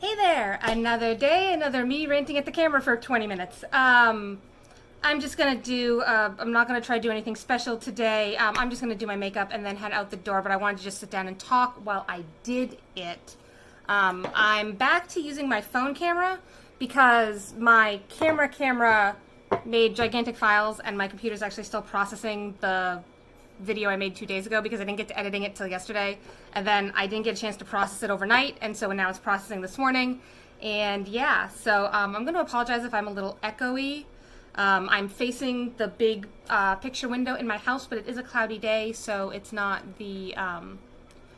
Hey there! Another day, another me ranting at the camera for 20 minutes. I'm just gonna do, I'm not gonna try to do anything special today. I'm just gonna do my makeup and then head out the door, but I wanted to just sit down and talk while I did it. I'm back to using my phone camera because my camera made gigantic files and my computer's actually still processing the video I made 2 days ago because I didn't get to editing it till yesterday, and then I didn't get a chance to process it overnight, and so now it's processing this morning. And yeah, so I'm going to apologize if I'm a little echoey. I'm facing the big picture window in my house, but it is a cloudy day, so it's not the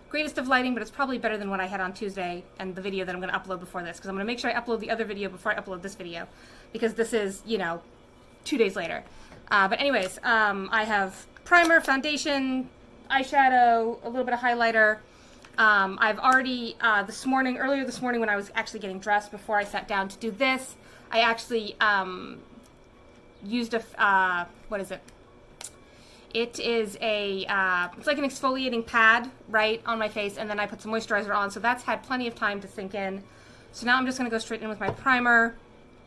greatest of lighting, but it's probably better than what I had on Tuesday and the video that I'm going to upload before this, because I'm going to make sure I upload the other video before I upload this video, because this is, 2 days later. But anyways, I have primer, foundation, eyeshadow, a little bit of highlighter. I've already, earlier this morning when I was actually getting dressed before I sat down to do this, I actually used what is it? It is it's like an exfoliating pad, right, on my face, and then I put some moisturizer on, so that's had plenty of time to sink in. So now I'm just going to go straight in with my primer,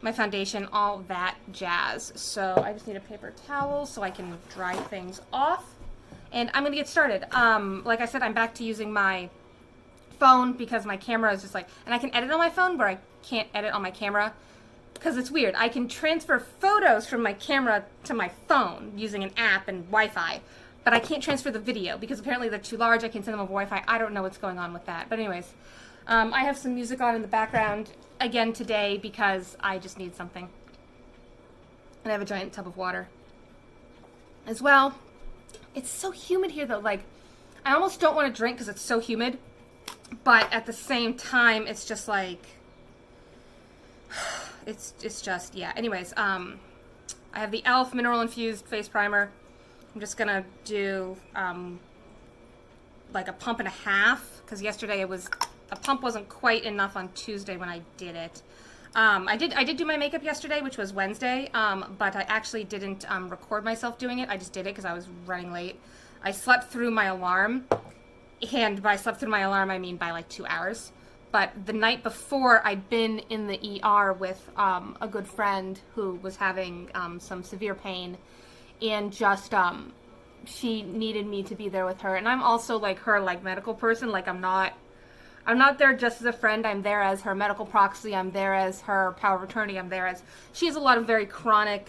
my foundation, all that jazz. So I just need a paper towel so I can dry things off. And I'm going to get started. Like I said, I'm back to using my phone because my camera is just like, and I can edit on my phone, but I can't edit on my camera because it's weird. I can transfer photos from my camera to my phone using an app and Wi-Fi, but I can't transfer the video because apparently they're too large. I can send them over Wi-Fi. I don't know what's going on with that. But anyways, I have some music on in the background again today because I just need something. And I have a giant tub of water as well. It's so humid here though, like I almost don't want to drink because it's so humid, but at the same time it's just like it's just, yeah. Anyways, I have the e.l.f. mineral infused face primer. I'm just gonna do like a pump and a half because yesterday a pump wasn't quite enough on Tuesday when I did it. I did do my makeup yesterday, which was Wednesday, but I actually didn't record myself doing it. I just did it because I was running late. I slept through my alarm, and by slept through my alarm, I mean by like 2 hours. But the night before, I'd been in the ER with a good friend who was having some severe pain, and just she needed me to be there with her. And I'm also like her medical person. Like I'm not there just as a friend. I'm there as her medical proxy. I'm there as her power of attorney. I'm there as she has a lot of very chronic,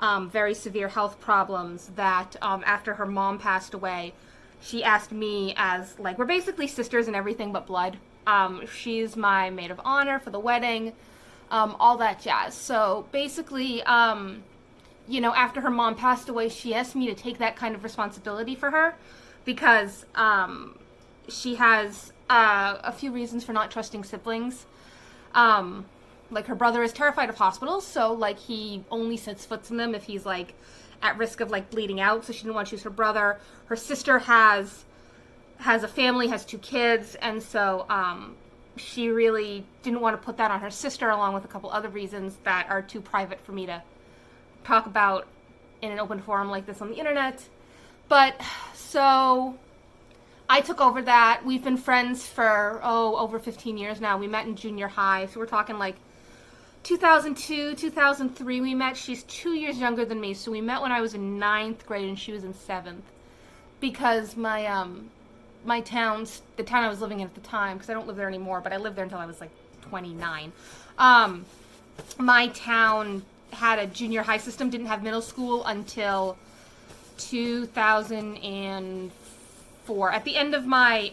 very severe health problems that after her mom passed away, she asked me as, like, we're basically sisters in everything but blood. She's my maid of honor for the wedding, all that jazz. So basically, after her mom passed away, she asked me to take that kind of responsibility for her because she has a few reasons for not trusting siblings. Like her brother is terrified of hospitals, so like he only sets foot in them if he's like at risk of like bleeding out, so she didn't want to choose her brother. Her sister has a family, has 2 kids, and so she really didn't want to put that on her sister, along with a couple other reasons that are too private for me to talk about in an open forum like this on the internet. But so I took over that. We've been friends for, over 15 years now. We met in junior high, so we're talking like 2002, 2003 we met. She's 2 years younger than me, so we met when I was in 9th grade and she was in 7th. Because my town, the town I was living in at the time, because I don't live there anymore, but I lived there until I was like 29. My town had a junior high system, didn't have middle school until 2004. At the end of my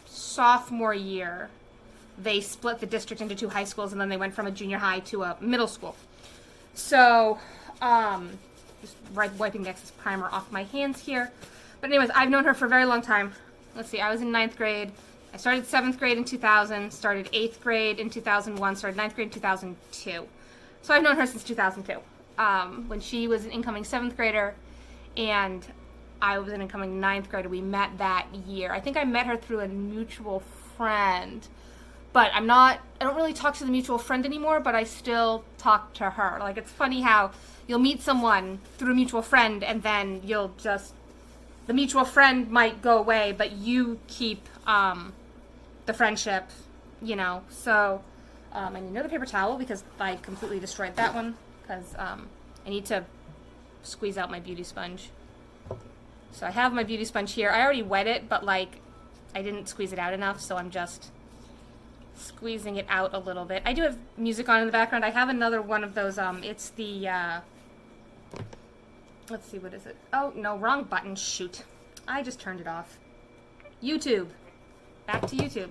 sophomore year, they split the district into 2 high schools, and then they went from a junior high to a middle school. So, just wiping the excess primer off my hands here. But anyways, I've known her for a very long time. Let's see, I was in 9th grade. I started 7th grade in 2000, started 8th grade in 2001, started 9th grade in 2002. So I've known her since 2002, when she was an incoming 7th grader, and I was an incoming 9th grader. We met that year. I think I met her through a mutual friend, but I don't really talk to the mutual friend anymore, but I still talk to her. Like, it's funny how you'll meet someone through a mutual friend, and then the mutual friend might go away, but you keep the friendship you know, so I need another paper towel because I completely destroyed that one because I need to squeeze out my beauty sponge. So I have my beauty sponge here. I already wet it, but like I didn't squeeze it out enough, so I'm just squeezing it out a little bit. I do have music on in the background. I have another one of those, it's the, let's see, what is it? Oh, no, wrong button, shoot. I just turned it off. YouTube. Back to YouTube.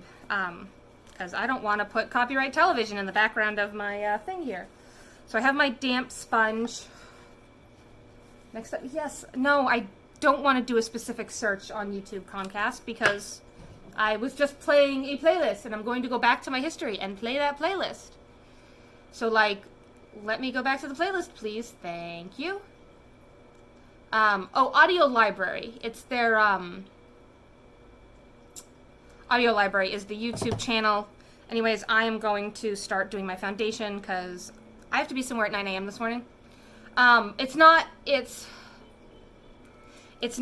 Because I don't want to put copyright television in the background of my thing here. So I have my damp sponge. Next up, yes, no, I don't want to do a specific search on YouTube Comcast because I was just playing a playlist and I'm going to go back to my history and play that playlist. So like, let me go back to the playlist, please. Thank you. Oh, Audio Library. It's their, Audio Library is the YouTube channel. Anyways, I am going to start doing my foundation because I have to be somewhere at 9 a.m. this morning. It's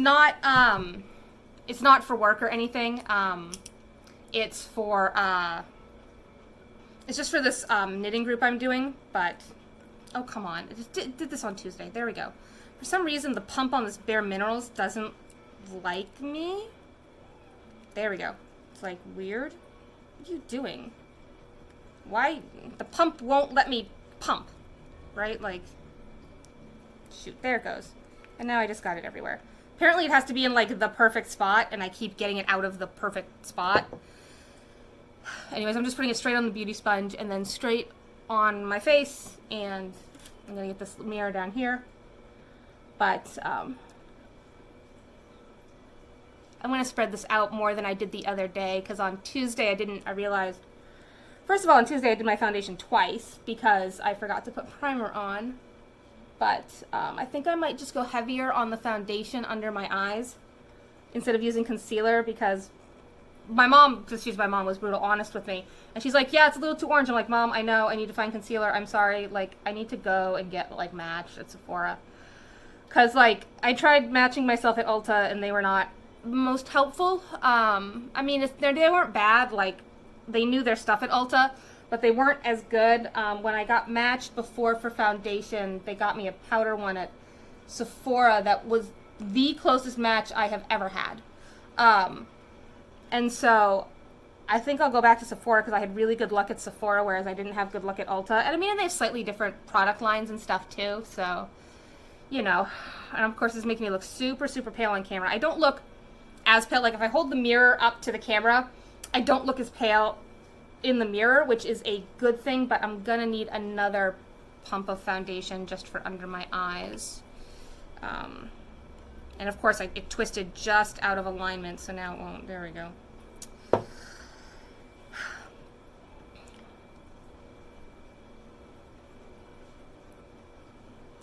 not for work or anything. It's for, it's just for this, knitting group I'm doing, but, oh, come on. I just did this on Tuesday. There we go. For some reason, the pump on this bareMinerals doesn't like me. There we go. It's like weird. What are you doing? Why? The pump won't let me pump, right? Like, shoot, there it goes. And now I just got it everywhere. Apparently it has to be in like the perfect spot, and I keep getting it out of the perfect spot. Anyways, I'm just putting it straight on the beauty sponge and then straight on my face, and I'm gonna get this mirror down here. But I'm gonna spread this out more than I did the other day, because on Tuesday I realized, first of all, on Tuesday I did my foundation twice because I forgot to put primer on. But I think I might just go heavier on the foundation under my eyes instead of using concealer, because my mom, because she's my mom, was brutal honest with me. And she's like, yeah, it's a little too orange. I'm like, Mom, I know, I need to find concealer. I'm sorry. Like, I need to go and get, like, matched at Sephora. Because, like, I tried matching myself at Ulta, and they were not most helpful. I mean, they weren't bad. Like, they knew their stuff at Ulta, but they weren't as good. When I got matched before for foundation, they got me a powder one at Sephora that was the closest match I have ever had. And so I think I'll go back to Sephora because I had really good luck at Sephora, whereas I didn't have good luck at Ulta. And I mean, they have slightly different product lines and stuff too, so, you know. And of course, it's making me look super, super pale on camera. I don't look as pale. Like, if I hold the mirror up to the camera, I don't look as pale in the mirror, which is a good thing, but I'm gonna need another pump of foundation just for under my eyes. And of course, it twisted just out of alignment, so now it won't. There we go.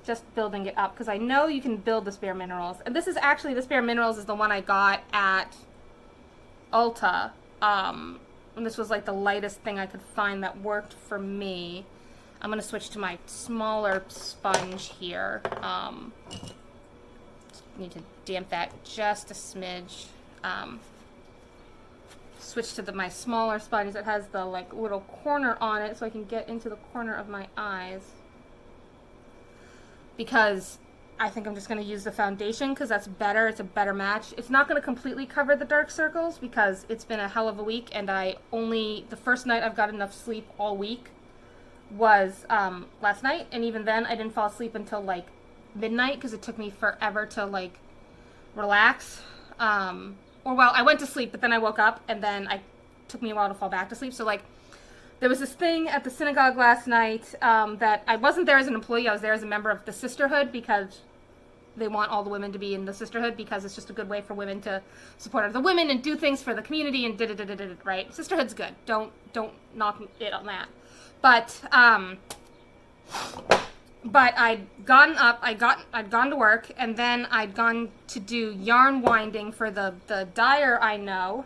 Just building it up, because I know you can build this bareMinerals. And this bareMinerals is the one I got at Ulta. And this was like the lightest thing I could find that worked for me. I'm going to switch to my smaller sponge here. Need to damp that just a smidge. Switch to my smaller sponge that has the like little corner on it so I can get into the corner of my eyes. Because I think I'm just going to use the foundation because that's better. It's a better match. It's not going to completely cover the dark circles because it's been a hell of a week, and the first night I've got enough sleep all week was last night, and even then I didn't fall asleep until like midnight because it took me forever to like relax. Well, I went to sleep, but then I woke up, and then it took me a while to fall back to sleep. So like, there was this thing at the synagogue last night that I wasn't there as an employee. I was there as a member of the sisterhood because they want all the women to be in the sisterhood because it's just a good way for women to support other women and do things for the community and right? Sisterhood's good. Don't knock it on that. But I'd gotten up, I'd gone to work, and then I'd gone to do yarn winding for the dyer I know,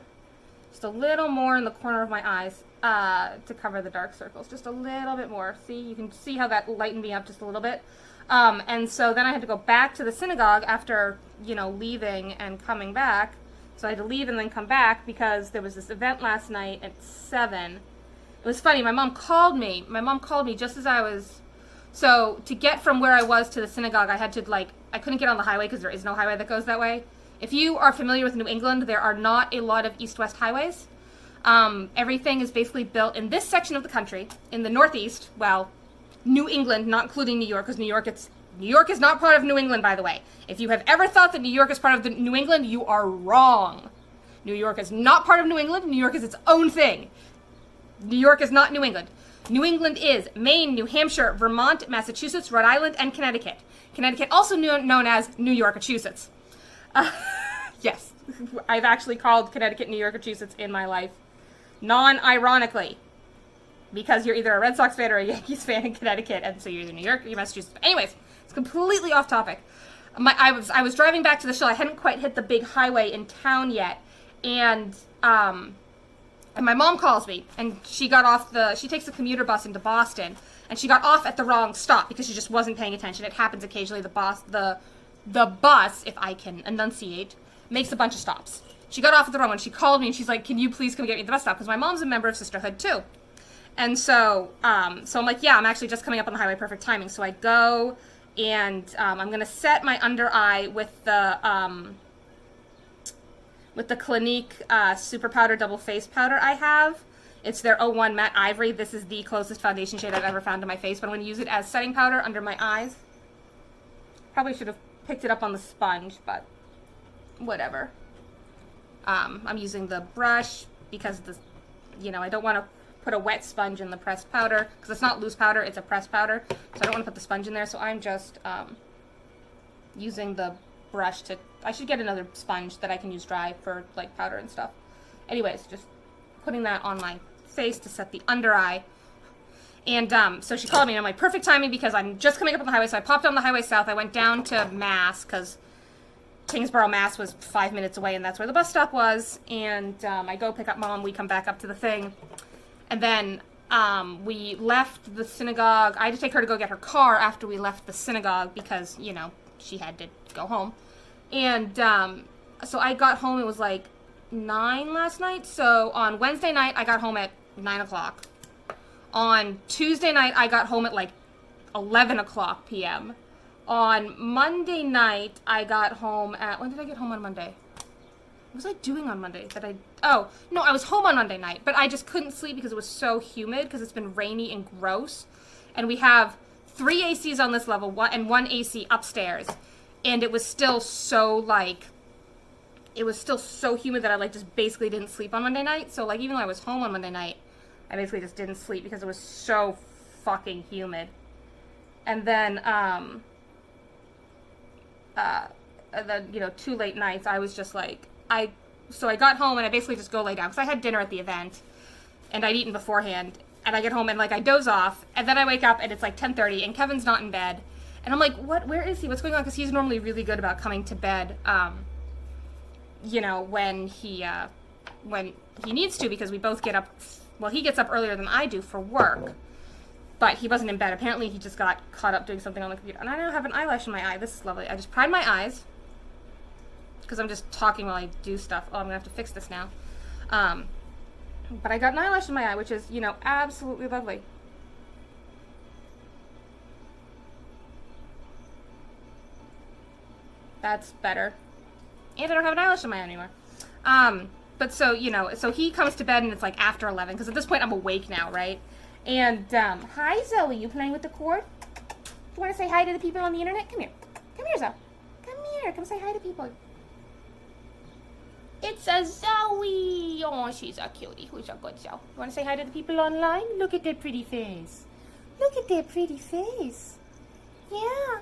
just a little more in the corner of my eyes to cover the dark circles, just a little bit more. See, you can see how that lightened me up just a little bit. And so then I had to go back to the synagogue after, leaving and coming back. So I had to leave and then come back because there was this event last night at 7. It was funny. My mom called me. My mom called me just as I was... So, to get from where I was to the synagogue, I had to, like... I couldn't get on the highway because there is no highway that goes that way. If you are familiar with New England, there are not a lot of east-west highways. Everything is basically built in this section of the country, in the Northeast. Well, New England, not including New York, because New York is not part of New England, by the way. If you have ever thought that New York is part of New England, you are wrong. New York is not part of New England. New York is its own thing. New York is not New England. New England is Maine, New Hampshire, Vermont, Massachusetts, Rhode Island, and Connecticut. Connecticut, also known as New Yorkachusetts. Yes, I've actually called Connecticut New Yorkachusetts in my life. Non-ironically. Because you're either a Red Sox fan or a Yankees fan in Connecticut, and so you're either New York or you're Massachusetts. But anyways, it's completely off topic. I was driving back to the show. I hadn't quite hit the big highway in town yet, and my mom calls me, and she takes a commuter bus into Boston, and she got off at the wrong stop because she just wasn't paying attention. It happens occasionally. The bus, if I can enunciate, makes a bunch of stops. She got off at the wrong one. She called me, and she's like, "Can you please come get me at the bus stop?" Because my mom's a member of Sisterhood too. And so I'm like, yeah, I'm actually just coming up on the highway, perfect timing. So I go, and I'm gonna set my under eye with the Clinique Superpowder Double Face Powder I have. It's their 01 Matte Ivory. This is the closest foundation shade I've ever found to my face, but I'm gonna use it as setting powder under my eyes. Probably should have picked it up on the sponge, but whatever. I'm using the brush because I don't want to put a wet sponge in the pressed powder because it's not loose powder, it's a pressed powder. So I don't want to put the sponge in there. So I'm just using the brush I should get another sponge that I can use dry for like powder and stuff. Anyways, just putting that on my face to set the under eye. And so she called me, and I'm like, perfect timing because I'm just coming up on the highway. So I popped on the highway south. I went down to Mass because Kingsborough, Mass was 5 minutes away, and that's where the bus stop was. And I go pick up Mom. We come back up to the thing. And then we left the synagogue. I had to take her to go get her car after we left the synagogue because, she had to go home. And so I got home, it was like 9 last night. So on Wednesday night, I got home at 9 o'clock. On Tuesday night, I got home at like 11 o'clock p.m. On Monday night, I got home at... When did I get home on Monday? What was I doing on Monday? Oh, no, I was home on Monday night, but I just couldn't sleep because it was so humid because it's been rainy and gross. And we have 3 ACs on this level and 1 AC upstairs. And it was still so, it was still so humid that I, just basically didn't sleep on Monday night. So, even though I was home on Monday night, I basically just didn't sleep because it was so fucking humid. And then, two late nights, I was just so I got home and I basically just go lay down because I had dinner at the event and I'd eaten beforehand, and I get home and I doze off, and then I wake up and it's 10:30 and Kevin's not in bed, and I'm like, what, where is he, what's going on? Because he's normally really good about coming to bed when he needs to, because we both get up, he gets up earlier than I do for work, but he wasn't in bed. Apparently he just got caught up doing something on the computer, and I now have an eyelash in my eye. This is lovely. I just pried my eyes because I'm just talking while I do stuff. Oh, I'm gonna have to fix this now. But I got an eyelash in my eye, which is, absolutely lovely. That's better. And I don't have an eyelash in my eye anymore. But so, so he comes to bed and it's after 11, because at this point I'm awake now, right? And, hi Zoe, you playing with the cord? Do you want to say hi to the people on the internet? Come here. Come here, Zoe. Come here. Come say hi to people. It's a Zoe. Oh, she's a cutie. Who's a good Zoe? You want to say hi to the people online? Look at their pretty face. Look at their pretty face. Yeah. You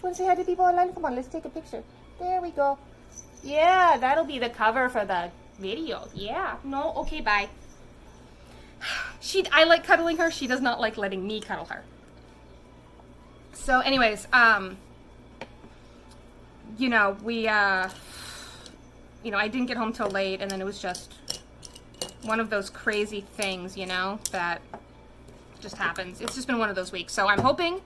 want to say hi to people online? Come on, let's take a picture. There we go. Yeah, that'll be the cover for the video. Yeah. No? Okay, bye. I like cuddling her. She does not like letting me cuddle her. So anyways, I didn't get home till late, and then it was just one of those crazy things, that just happens. It's just been one of those weeks. So I'm hoping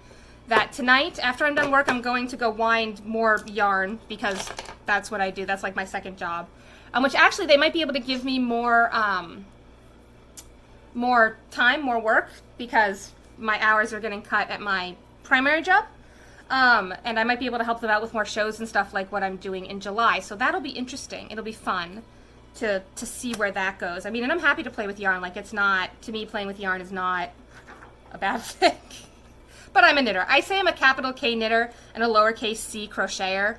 that tonight, after I'm done work, I'm going to go wind more yarn, because that's what I do. That's my second job. Which actually, they might be able to give me more, more time, more work, because my hours are getting cut at my primary job. And I might be able to help them out with more shows and stuff like what I'm doing in July. So that'll be interesting. It'll be fun to see where that goes. I mean, and I'm happy to play with yarn. Like, it's not, to me, playing with yarn is not a bad thing. But I'm a knitter. I say I'm a capital K knitter and a lowercase c crocheter.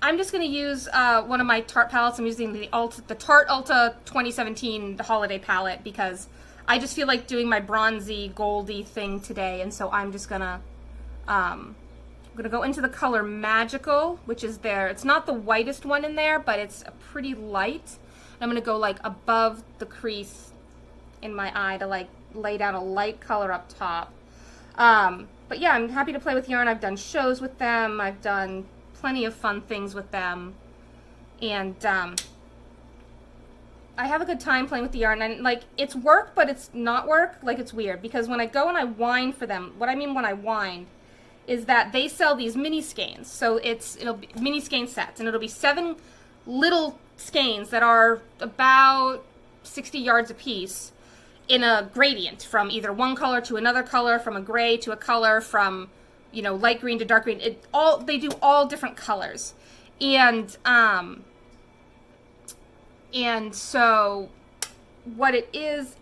I'm just going to use one of my Tarte palettes. I'm using the Tarte Ulta 2017 Holiday palette because I just feel like doing my bronzy, goldy thing today. And so I'm just going to go into the color Magical, which is there. It's not the whitest one in there, but it's a pretty light. And I'm going to go like above the crease in my eye to like lay down a light color up top. But yeah, I'm happy to play with yarn. I've done shows with them. I've done plenty of fun things with them. And I have a good time playing with the yarn. And like, it's work, but it's not work. Like, it's weird because when I go and I wind for them, what I mean when I wind is that they sell these mini skeins. So it'll be mini skein sets, and it'll be 7 little skeins that are about 60 yards a piece in a gradient from either one color to another color, from a gray to a color, from, you know, light green to dark green. They do all different colors. And so what it is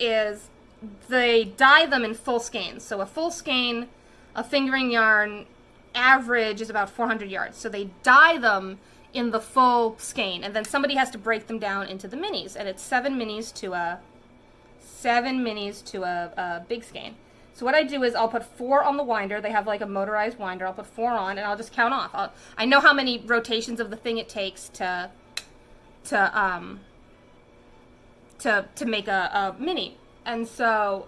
they dye them in full skeins. So a full skein, a fingering yarn average is about 400 yards. So they dye them in the full skein, and then somebody has to break them down into the minis, and it's 7 minis to a big skein. So what I do is I'll put 4 on the winder. They have like a motorized winder. I'll put 4 on, and I'll just count off. I know how many rotations of the thing it takes to make a mini. And so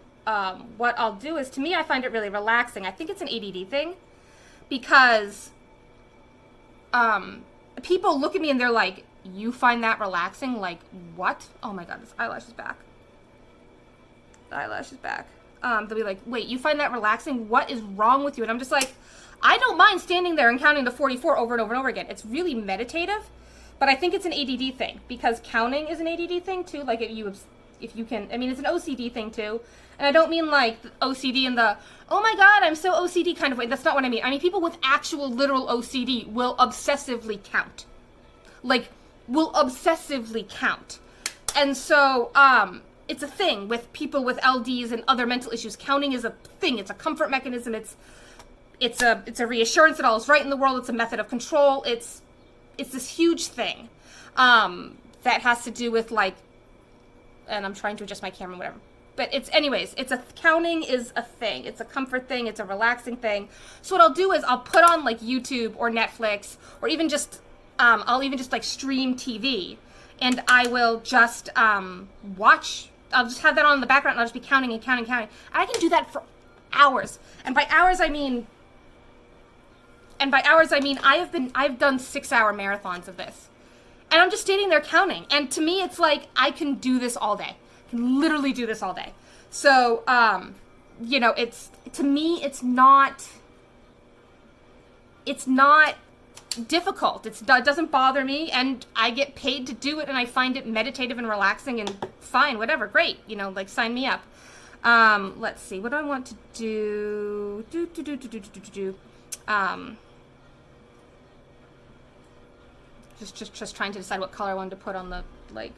what I'll do is, to me, I find it really relaxing. I think it's an ADD thing because people look at me and they're like, you find that relaxing? Like, what? Oh my God, this eyelash is back. The eyelash is back. They'll be like, wait, you find that relaxing? What is wrong with you? And I'm just like, I don't mind standing there and counting to 44 over and over and over again. It's really meditative, but I think it's an ADD thing because counting is an ADD thing too. Like, if you can, I mean, it's an OCD thing too. And I don't mean like OCD in the, oh my God, I'm so OCD kind of way. That's not what I mean. I mean, people with actual literal OCD will obsessively count. Like, will obsessively count. And so, it's a thing with people with LDs and other mental issues. Counting is a thing. It's a comfort mechanism. It's a reassurance that all is right in the world. It's a method of control. It's this huge thing that has to do with like, and I'm trying to adjust my camera, whatever. But counting is a thing. It's a comfort thing. It's a relaxing thing. So what I'll do is I'll put on like YouTube or Netflix, or even just, I'll even just like stream TV, and I will just watch. I'll just have that on in the background, and I'll just be counting and counting and counting. And I can do that for hours. And by hours I mean I've done 6-hour marathons of this. And I'm just standing there counting. And to me, it's like, I can do this all day. I can literally do this all day. So, you know, to me, it's not difficult. It doesn't bother me, and I get paid to do it, and I find it meditative and relaxing, and fine, whatever, great. You know, like, sign me up. Let's see, what do I want to do? Just trying to decide what color I wanted to put on the, like,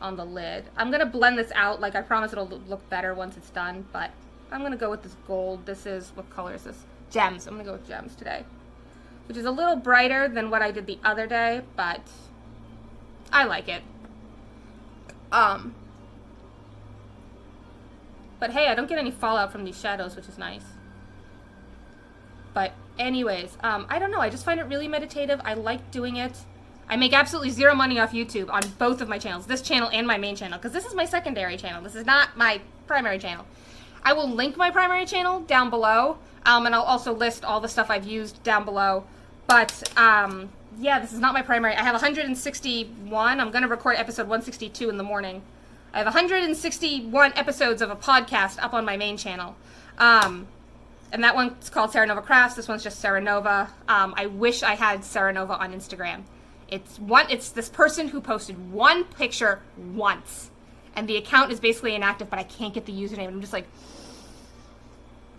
on the lid. I'm going to blend this out. Like, I promise it'll look better once it's done, but I'm going to go with this gold. This is, what color is this? Gems. I'm going to go with gems today, which is a little brighter than what I did the other day, but I like it. But hey, I don't get any fallout from these shadows, which is nice. But anyways, I don't know. I just find it really meditative. I like doing it. I make absolutely zero money off YouTube on both of my channels, this channel and my main channel, because this is my secondary channel. This is not my primary channel. I will link my primary channel down below, and I'll also list all the stuff I've used down below. But, yeah, this is not my primary. I have 161. I'm going to record episode 162 in the morning. I have 161 episodes of a podcast up on my main channel. And that one's called Sarah Nova Crafts. This one's just Sarah Nova. I wish I had Sarah Nova on Instagram. It's this person who posted one picture once. and the account is basically inactive, but I can't get the username. I'm just like,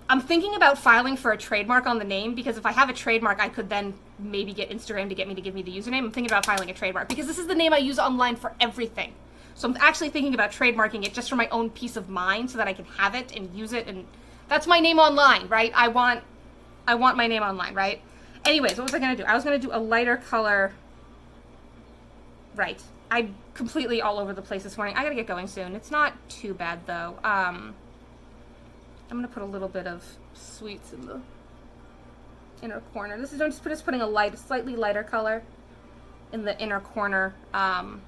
I'm thinking about filing for a trademark on the name, because if I have a trademark, I could then maybe get Instagram to get me to give me the username. I'm thinking about filing a trademark, because this is the name I use online for everything. So I'm actually thinking about trademarking it just for my own peace of mind, so that I can have it and use it, and that's my name online, right? I want my name online, right? Anyways, what was I gonna do? I was gonna do a lighter color. Right. I'm completely all over the place this morning. I gotta get going soon. It's not too bad though. I'm gonna put a little bit of sweets in the inner corner. This is just putting a slightly lighter color in the inner corner of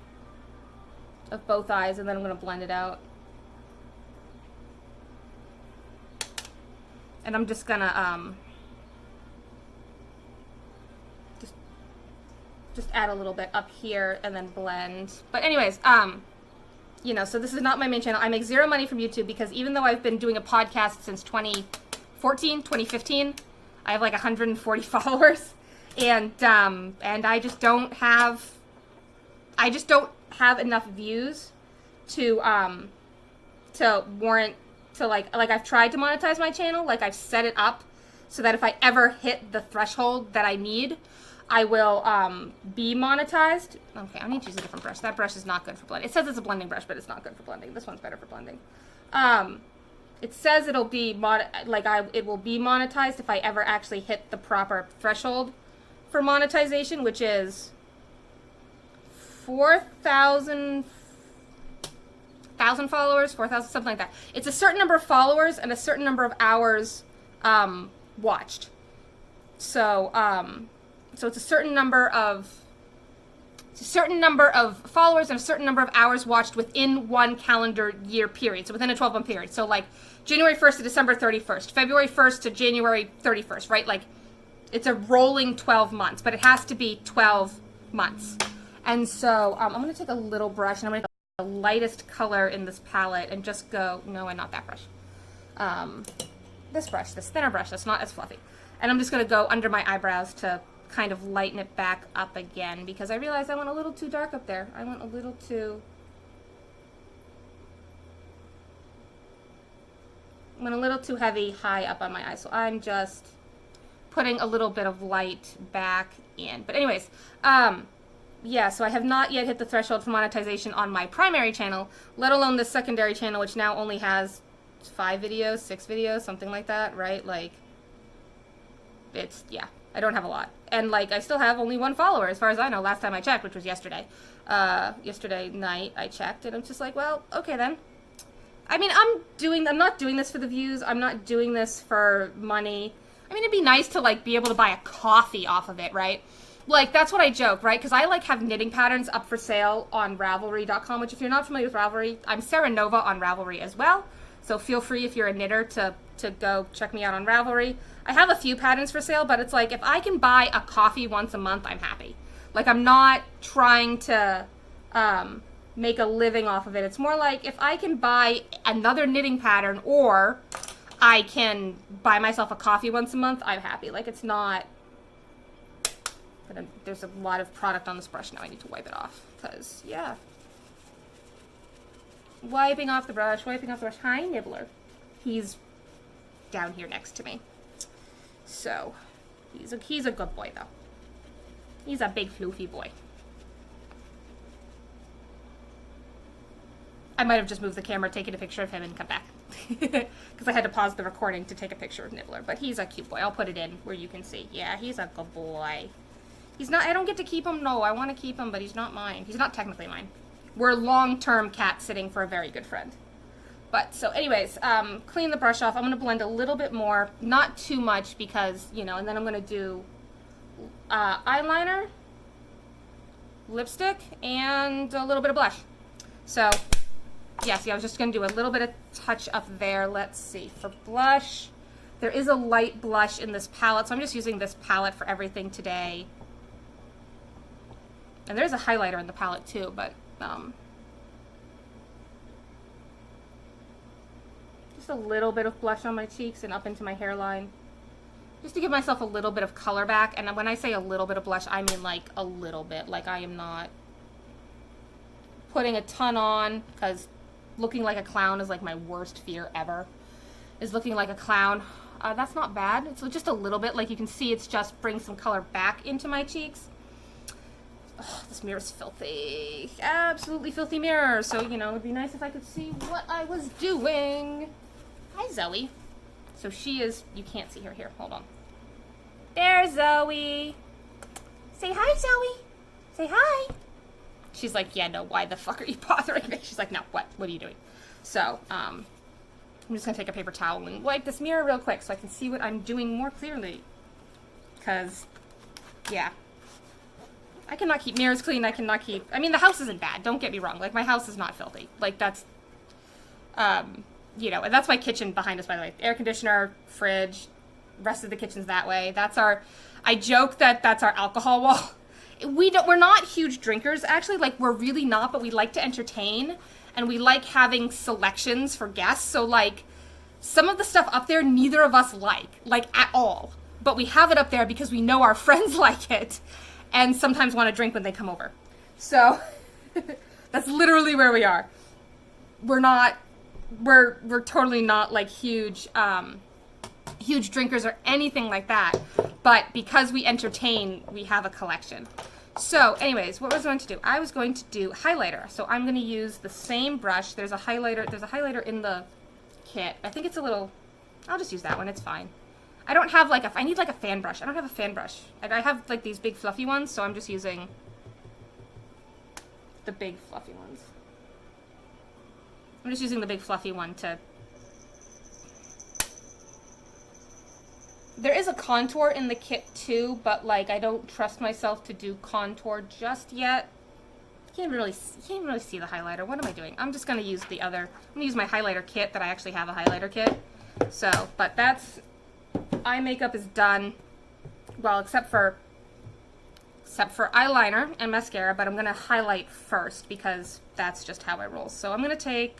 both eyes, and then I'm gonna blend it out. And I'm just gonna just add a little bit up here and then blend. But anyways, you know, so this is not my main channel. I make zero money from YouTube, because even though I've been doing a podcast since 2015, I have like 140 followers, and I just don't have enough views to warrant, to like I've tried to monetize my channel. Like, I've set it up so that if I ever hit the threshold that I need, I will be monetized. Okay, I need to use a different brush. That brush is not good for blending. It says it's a blending brush, but it's not good for blending. This one's better for blending. It says it'll be it will be monetized if I ever actually hit the proper threshold for monetization, which is 4,000 followers, 4,000, something like that. It's a certain number of followers and a certain number of hours watched. So it's a certain number of followers and a certain number of hours watched within one calendar year period. So within a 12-month period. So like January 1st to December 31st, February 1st to January 31st, right? Like, it's a rolling 12 months, but it has to be 12 months. And so I'm going to take a little brush, and I'm going to take the lightest color in this palette and just go, no, and not that brush. This brush, this thinner brush that's not as fluffy. And I'm just going to go under my eyebrows to kind of lighten it back up again, because I realized I went a little too dark up there. I went a little too heavy high up on my eye. So I'm just putting a little bit of light back in. But anyways, yeah, so I have not yet hit the threshold for monetization on my primary channel, let alone the secondary channel, which now only has 5 videos, 6 videos, something like that, right? Like, it's, yeah, I don't have a lot. And like, I still have only 1 follower as far as I know, last time I checked, which was yesterday. Yesterday night I checked, and I'm just like, well, okay then. I mean, I'm not doing this for the views. I'm not doing this for money. I mean, it'd be nice to like be able to buy a coffee off of it, right? Like, that's what I joke, right? Because I like have knitting patterns up for sale on Ravelry.com, which if you're not familiar with Ravelry, I'm Sarah Nova on Ravelry as well. So feel free, if you're a knitter, to go check me out on Ravelry. I have a few patterns for sale, but it's like, if I can buy a coffee once a month, I'm happy. Like, I'm not trying to make a living off of it. It's more like, if I can buy another knitting pattern, or I can buy myself a coffee once a month, I'm happy. Like, it's not... But there's a lot of product on this brush now. I need to wipe it off, because, yeah. Wiping off the brush, wiping off the brush. Hi, Nibbler. He's down here next to me. So, he's a good boy, though. He's a big, floofy boy. I might have just moved the camera, taken a picture of him, and come back. Because I had to pause the recording to take a picture of Nibbler. But he's a cute boy. I'll put it in where you can see. Yeah, he's a good boy. He's not, I don't get to keep him. No, I want to keep him, but he's not mine. He's not technically mine. We're long-term cat sitting for a very good friend. But, so anyways, clean the brush off. I'm going to blend a little bit more. Not too much, because, you know, and then I'm going to do eyeliner, lipstick, and a little bit of blush. So, yeah, see, I was just going to do a little bit of touch up there. Let's see. For blush, there is a light blush in this palette, so I'm just using this palette for everything today. And there's a highlighter in the palette too, but just a little bit of blush on my cheeks and up into my hairline, just to give myself a little bit of color back. And when I say a little bit of blush, I mean like a little bit. Like, I am not putting a ton on, because looking like a clown is like my worst fear ever, is looking like a clown. That's not bad. It's just a little bit. Like you can see, it's just bringing some color back into my cheeks. Ugh, this mirror's filthy. Absolutely filthy mirror. So, you know, it'd be nice if I could see what I was doing. Hi, Zoe. So she is, you can't see her here. Hold on. There's Zoe. Say hi, Zoe. Say hi. She's like, yeah, no, why the fuck are you bothering me? She's like, no, what? What are you doing? So, I'm just going to take a paper towel and wipe this mirror real quick so I can see what I'm doing more clearly. Because, yeah. I cannot keep mirrors clean. I cannot keep... I mean, the house isn't bad. Don't get me wrong. Like, my house is not filthy. Like, that's... you know, and that's my kitchen behind us, by the way. Air conditioner, fridge, rest of the kitchen's that way. That's our... I joke that that's our alcohol wall. We're not huge drinkers, actually. Like, we're really not, but we like to entertain. And we like having selections for guests. So, like, some of the stuff up there, neither of us like at all. But we have it up there because we know our friends like it. And sometimes want to drink when they come over. So, that's literally where we are. We're totally not, like, huge drinkers or anything like that. But because we entertain, we have a collection. So, anyways, what was I going to do? I was going to do highlighter. So, I'm going to use the same brush. There's a highlighter in the kit. I think it's a little... I'll just use that one. It's fine. I don't have, like, I need, like, a fan brush. I don't have a fan brush. I have, like, these big fluffy ones, so I'm just using the big fluffy ones. I'm just using the big fluffy one to... There is a contour in the kit, too, but, like, I don't trust myself to do contour just yet. You can't really see the highlighter. What am I doing? I'm just going to use I'm going to use my highlighter kit that I actually have a highlighter kit. So, but that's... Eye makeup is done, well, except for eyeliner and mascara, but I'm going to highlight first because that's just how I roll. So I'm going to take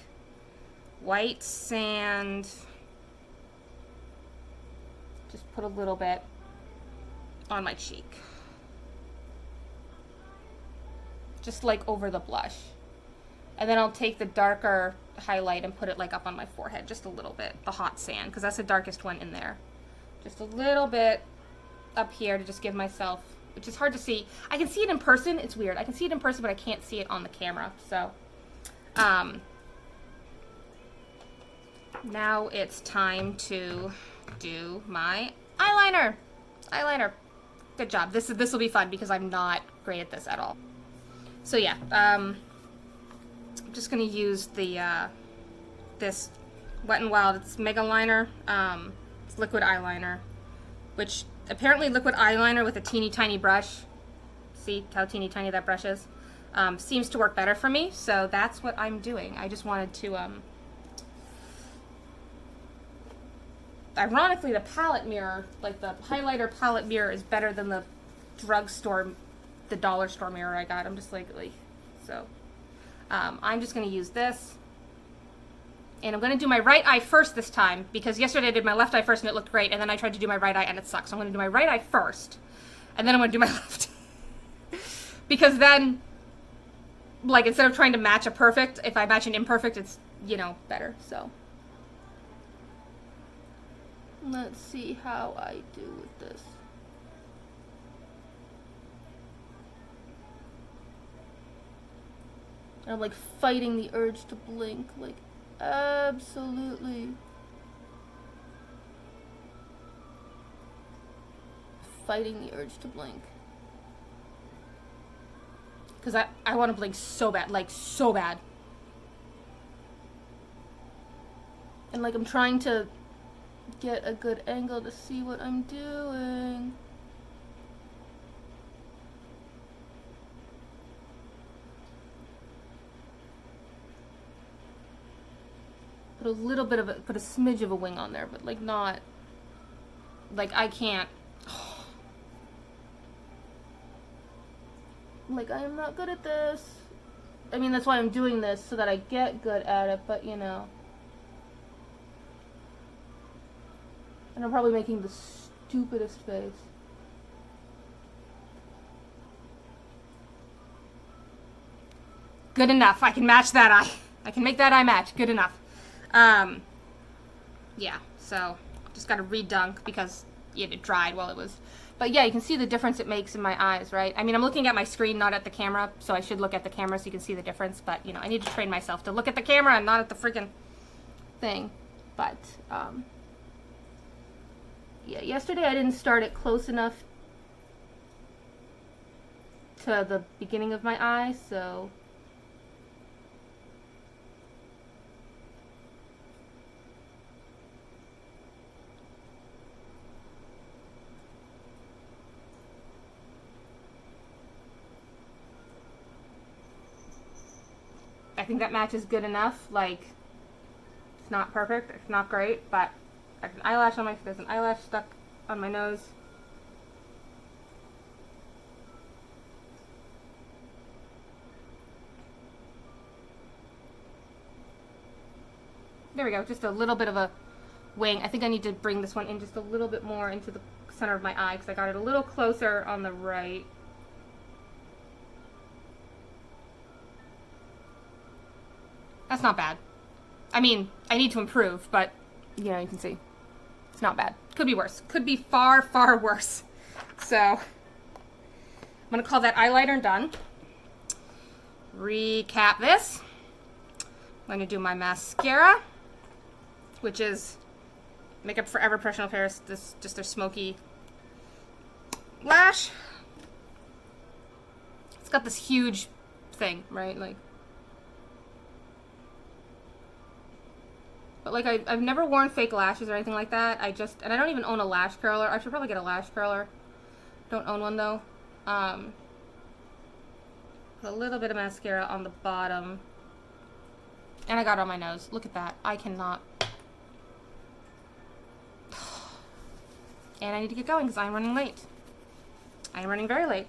white sand, just put a little bit on my cheek, just like over the blush. And then I'll take the darker highlight and put it like up on my forehead, just a little bit, the hot sand, because that's the darkest one in there. Just a little bit up here to just give myself, which is hard to see. I can see it in person. It's weird. I can see it in person, but I can't see it on the camera. So, now it's time to do my eyeliner. Eyeliner. Good job. This will be fun because I'm not great at this at all. So yeah, I'm just gonna use the this Wet n Wild. It's megaliner. It's liquid eyeliner, which apparently liquid eyeliner with a teeny tiny brush. See how teeny tiny that brush is? Seems to work better for me. So that's what I'm doing. I just wanted to. Ironically, the palette mirror, like the highlighter palette mirror, is better than the drugstore, the dollar store mirror I got. I'm just like, so. I'm just gonna use this. And I'm going to do my right eye first this time, because yesterday I did my left eye first and it looked great, and then I tried to do my right eye and it sucked. So I'm going to do my right eye first, and then I'm going to do my left. Because then, like, instead of trying to match a perfect, if I match an imperfect, it's, you know, better. So, let's see how I do with this. And I'm, like, fighting the urge to blink, like, absolutely fighting the urge to blink, because I want to blink so bad, like so bad, and like I'm trying to get a good angle to see what I'm doing. Put a little bit of put a smidge of a wing on there, but like not, like I can't, like I am not good at this. I mean, that's why I'm doing this, so that I get good at it, but you know. And I'm probably making the stupidest face. Good enough, I can match that eye. I can make that eye match. Good enough. Yeah, so just got to re-dunk because it dried while it was... But yeah, you can see the difference it makes in my eyes, right? I mean, I'm looking at my screen, not at the camera, so I should look at the camera so you can see the difference. But, you know, I need to train myself to look at the camera and not at the freaking thing. But, yeah, yesterday I didn't start it close enough to the beginning of my eye, so... I think that match is good enough. Like, it's not perfect, it's not great, but there's an eyelash on there's an eyelash stuck on my nose. There we go, just a little bit of a wing. I think I need to bring this one in just a little bit more into the center of my eye because I got it a little closer on the right. That's not bad. I mean, I need to improve, but, you know, you can see. It's not bad. Could be worse. Could be far, far worse. So, I'm going to call that eyeliner done. Recap this. I'm going to do my mascara, which is Makeup Forever Professional Paris. This just their Smoky lash. It's got this huge thing, right? Like, but like I've never worn fake lashes or anything like that. And I don't even own a lash curler. I should probably get a lash curler. Don't own one though. A little bit of mascara on the bottom. And I got it on my nose. Look at that. I cannot. And I need to get going because I'm running late. I am running very late.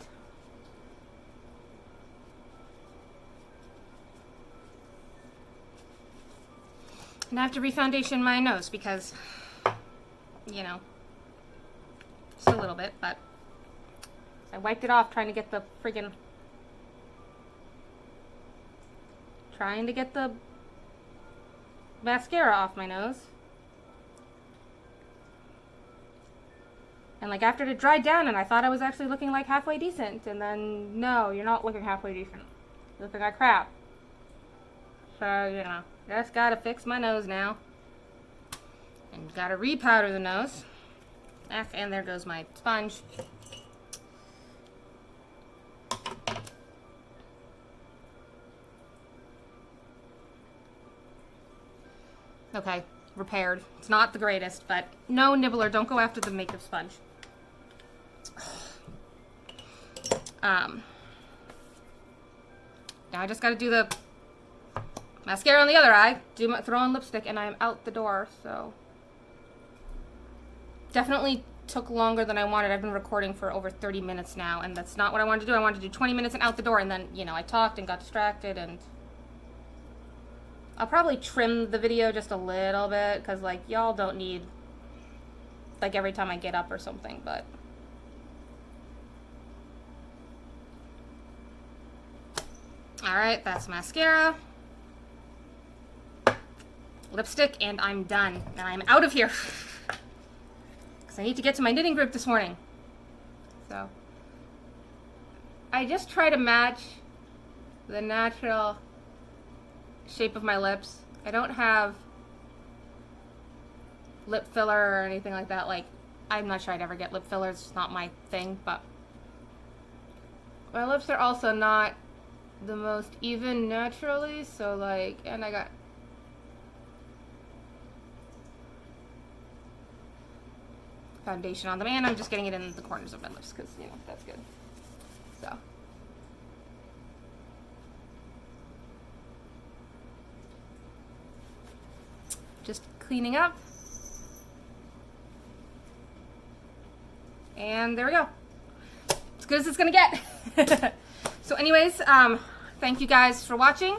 And I have to refoundation my nose because, you know, just a little bit, but I wiped it off trying to get the mascara off my nose. And like after it dried down and I thought I was actually looking like halfway decent, and then no, you're not looking halfway decent. You're looking like crap. So, you know, just gotta fix my nose now. And gotta repowder the nose. And there goes my sponge. Okay, repaired. It's not the greatest, but no nibbler. Don't go after the makeup sponge. Now I just gotta do the mascara on the other eye, throw on lipstick, and I'm out the door, so. Definitely took longer than I wanted. I've been recording for over 30 minutes now, and that's not what I wanted to do. I wanted to do 20 minutes and out the door, and then, you know, I talked and got distracted, and I'll probably trim the video just a little bit, because, like, y'all don't need, like, every time I get up or something, but. Alright, that's mascara. Lipstick, and I'm done. And I'm out of here. Because I need to get to my knitting group this morning. So, I just try to match the natural shape of my lips. I don't have lip filler or anything like that. Like, I'm not sure I'd ever get lip filler. It's just not my thing. But my lips are also not the most even naturally. So, like, and I got foundation on them, and I'm just getting it in the corners of my lips because, you know, that's good. So, just cleaning up, and there we go. As good as it's gonna get. So anyways, thank you guys for watching.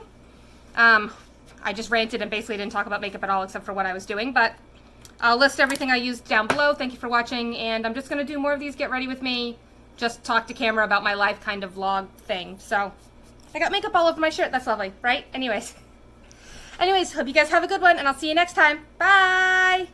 I just ranted and basically didn't talk about makeup at all except for what I was doing, but I'll list everything I used down below. Thank you for watching, and I'm just going to do more of these Get Ready With Me, just talk to camera about my life kind of vlog thing. So, I got makeup all over my shirt. That's lovely, right? Anyways, Anyways, hope you guys have a good one, and I'll see you next time. Bye!